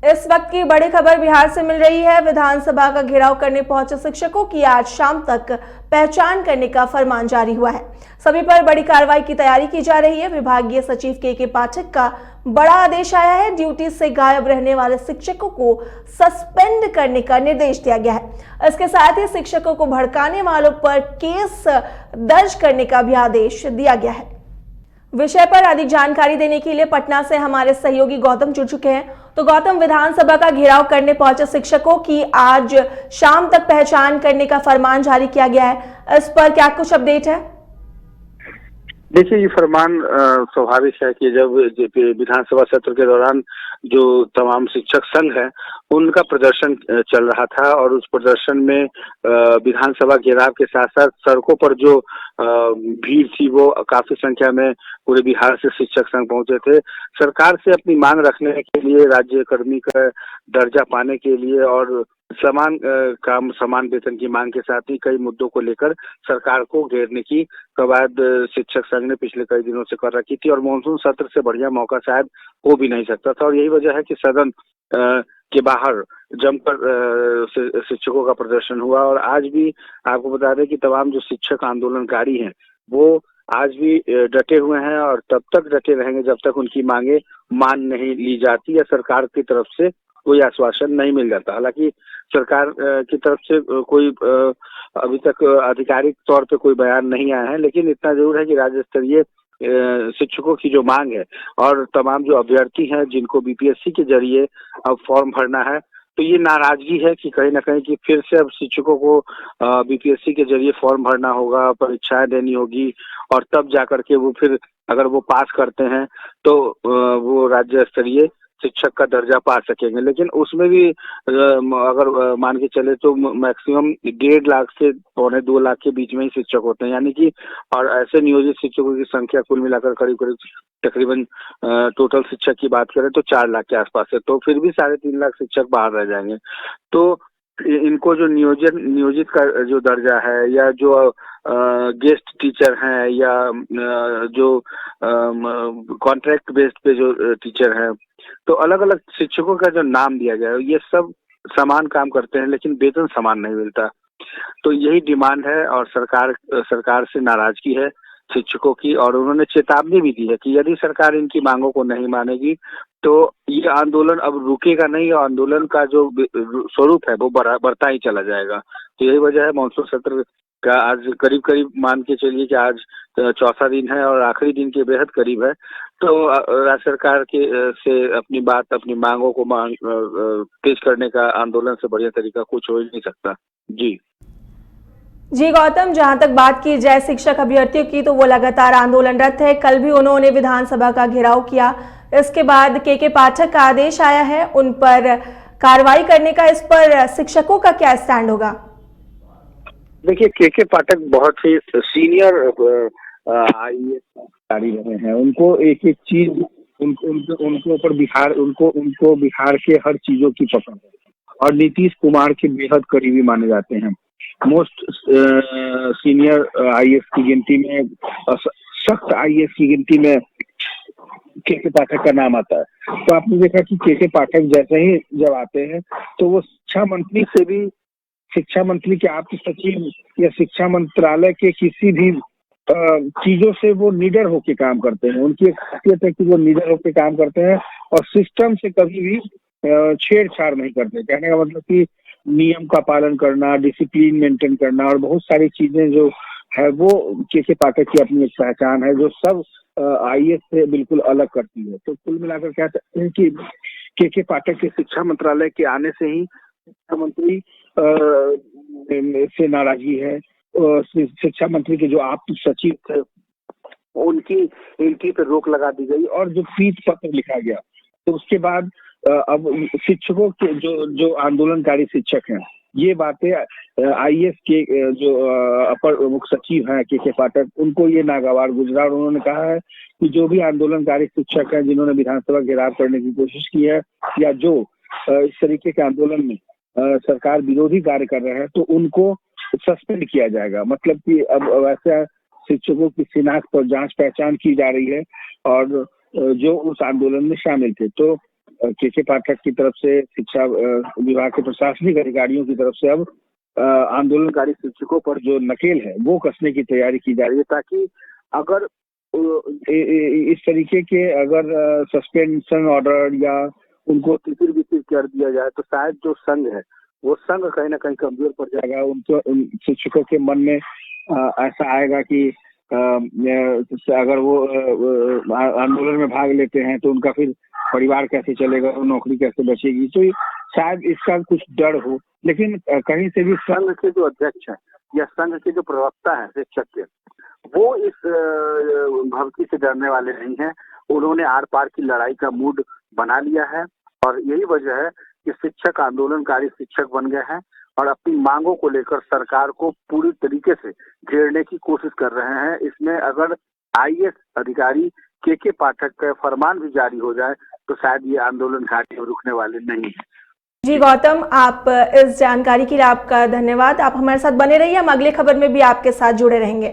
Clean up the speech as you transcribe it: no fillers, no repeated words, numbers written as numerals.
इस वक्त की बड़ी खबर बिहार से मिल रही है। विधानसभा का घेराव करने पहुंचे शिक्षकों की आज शाम तक पहचान करने का फरमान जारी हुआ है। सभी पर बड़ी कार्रवाई की तैयारी की जा रही है। विभागीय सचिव के पाठक का बड़ा आदेश आया है। ड्यूटी से गायब रहने वाले शिक्षकों को सस्पेंड करने का निर्देश दिया गया है। इसके साथ ही शिक्षकों को भड़काने वालों पर केस दर्ज करने का भी आदेश दिया गया है। विषय पर अधिक जानकारी देने के लिए पटना से हमारे सहयोगी गौतम जुड़ चुके हैं। तो गौतम, विधानसभा का घेराव करने पहुंचे शिक्षकों की आज शाम तक पहचान करने का फरमान जारी किया गया है। इस पर क्या कुछ अपडेट है? देखिए, ये फरमान स्वाभाविक है कि जब विधानसभा सत्र के दौरान जो तमाम शिक्षक संघ है उनका प्रदर्शन चल रहा था और उस प्रदर्शन में विधानसभा घेराव के साथ साथ सड़कों पर जो भीड़ थी वो काफी संख्या में पूरे बिहार से शिक्षक संघ पहुंचे थे। सरकार से अपनी मांग रखने के लिए, राज्य कर्मी का दर्जा पाने के लिए और समान काम समान वेतन की मांग के साथ ही कई मुद्दों को लेकर सरकार को घेरने की कवायद शिक्षक संघ ने पिछले कई दिनों से कर रखी थी और मानसून सत्र से बढ़िया मौका शायद हो भी नहीं सकता था। और यही वजह है कि सदन के बाहर जमकर शिक्षकों का प्रदर्शन हुआ। और आज भी आपको बता दें कि तमाम जो शिक्षक आंदोलनकारी हैं वो आज भी डटे हुए हैं और तब तक डटे रहेंगे जब तक उनकी मांगे मान नहीं ली जाती या सरकार की तरफ से कोई आश्वासन नहीं मिल जाता। हालांकि सरकार की तरफ से कोई अभी तक आधिकारिक तौर पे कोई बयान नहीं आया है, लेकिन इतना जरूर है कि राज्य स्तरीय शिक्षकों की जो मांग है और तमाम जो अभ्यर्थी हैं जिनको बीपीएससी के जरिए अब फॉर्म भरना है, तो ये नाराजगी है कि कहीं ना कहीं कि फिर से अब शिक्षकों को बीपीएससी के जरिए फॉर्म भरना होगा, परीक्षाएं देनी होगी और तब जाकर के वो फिर अगर वो पास करते हैं तो वो राज्य स्तरीय शिक्षक का दर्जा पा सकेंगे। लेकिन उसमें भी अगर मान के चले तो मैक्सिमम 1.5 लाख से 1.25 लाख के बीच में ही शिक्षक होते हैं, यानी कि और ऐसे नियोजित शिक्षकों की संख्या कुल मिलाकर करीब करीब तकरीबन टोटल शिक्षक की बात करें तो 4 लाख के आसपास है, तो फिर भी 3.5 लाख शिक्षक बाहर रह जाएंगे। तो इनको जो नियोजित का जो दर्जा है या जो गेस्ट टीचर हैं या जो कॉन्ट्रैक्ट बेस्ड पे जो टीचर हैं, तो अलग अलग शिक्षकों का जो नाम दिया गया है ये सब समान काम करते हैं लेकिन वेतन समान नहीं मिलता। तो यही डिमांड है और सरकार से नाराजगी है शिक्षकों की और उन्होंने चेतावनी भी दी है कि यदि सरकार इनकी मांगों को नहीं मानेगी तो ये आंदोलन अब रुकेगा नहीं और आंदोलन का जो स्वरूप है वो बढ़ता ही चला जाएगा। तो यही वजह है मानसून सत्र का आज करीब करीब मान के चलिए कि आज चौथा दिन है और आखिरी दिन के बेहद करीब है। तो राज्य सरकार के से अपनी बात अपनी मांगों को पेश करने का आंदोलन से बढ़िया तरीका कुछ हो ही नहीं सकता। जी गौतम, जहां तक बात की जाए शिक्षक अभ्यर्थियों की तो वो लगातार आंदोलनरत है। कल भी उन्होंने विधानसभा का घेराव किया। इसके बाद के पाठक का आदेश आया है उन पर कार्रवाई करने का। इस पर शिक्षकों का क्या स्टैंड होगा? देखिए, के पाठक बहुत ही सीनियर आईएएस अधिकारी रहे हैं। उनको एक एक चीज उनको ऊपर उनको बिहार के हर चीजों की पकड़ है और नीतीश कुमार के बेहद करीबी माने जाते हैं। मोस्ट सीनियर आईएएस की गिनती में, सख्त आईएएस की गिनती में के पाठक का नाम आता है। तो आपने देखा कि के पाठक जैसे ही जब आते हैं तो वो शिक्षा मंत्री के आप्त सचिव या शिक्षा मंत्रालय के किसी भी चीजों से वो निडर होके काम करते हैं। उनकी एक खासियत है कि वो निडर होके काम करते हैं और सिस्टम से कभी भी छेड़छाड़ नहीं करते। कहने का मतलब कि नियम का पालन करना, डिसिप्लिन मेंटेन करना और बहुत सारी चीजें जो है वो के पाठक की अपनी एक पहचान है जो सब आईएएस से बिल्कुल अलग करती है। तो कुल मिलाकर कह सकते हैं कि के पाठक के शिक्षा मंत्रालय के आने से ही शिक्षा मंत्री से नाराजगी है। शिक्षा मंत्री के जो आप्त सचिव थे इनकी पे रोक लगा दी गई और जो पीठ पत्र लिखा गया तो उसके बाद अब शिक्षकों के जो आंदोलनकारी शिक्षक हैं ये बातें आईएएस के जो अपर मुख्य सचिव हैं के पाठक उनको ये नागवार गुजरा और उन्होंने कहा है कि जो भी आंदोलनकारी शिक्षक हैं जिन्होंने विधानसभा घेराव करने की कोशिश की है या जो इस तरीके के आंदोलन में सरकार विरोधी कार्य कर रहे हैं तो उनको सस्पेंड किया जाएगा। मतलब कि अब वैसे शिक्षकों की शिनाख्त और जांच पहचान की जा रही है और जो उस आंदोलन में शामिल थे। तो के पाठक की तरफ से, शिक्षा विभाग के प्रशासनिक अधिकारियों की तरफ से अब आंदोलनकारी शिक्षकों पर जो नकेल है वो कसने की तैयारी की जा रही है, ताकि अगर इस तरीके के अगर सस्पेंशन ऑर्डर या उनको तितिर बितिर कर दिया जाए तो शायद जो संघ है वो संघ कहीं ना कहीं कमजोर पड़ जाएगा। उन शिक्षकों के मन में ऐसा आएगा कि अगर वो आंदोलन में भाग लेते हैं तो उनका फिर परिवार कैसे चलेगा, नौकरी कैसे बचेगी। तो शायद इसका कुछ डर हो, लेकिन कहीं से भी संघ के जो अध्यक्ष हैं या संघ के जो प्रवक्ता है शिक्षक के, वो इस भर्ती से डरने वाले नहीं हैं। उन्होंने आर पार की लड़ाई का मूड बना लिया है और यही वजह है कि शिक्षक आंदोलनकारी शिक्षक बन गए हैं और अपनी मांगों को लेकर सरकार को पूरी तरीके से घेरने की कोशिश कर रहे हैं। इसमें अगर आईएएस अधिकारी के पाठक का फरमान भी जारी हो जाए तो शायद ये आंदोलनकारी रुकने वाले नहीं है। जी गौतम, आप इस जानकारी के लिए आपका धन्यवाद। आप हमारे साथ बने रहिए, हम अगले खबर में भी आपके साथ जुड़े रहेंगे।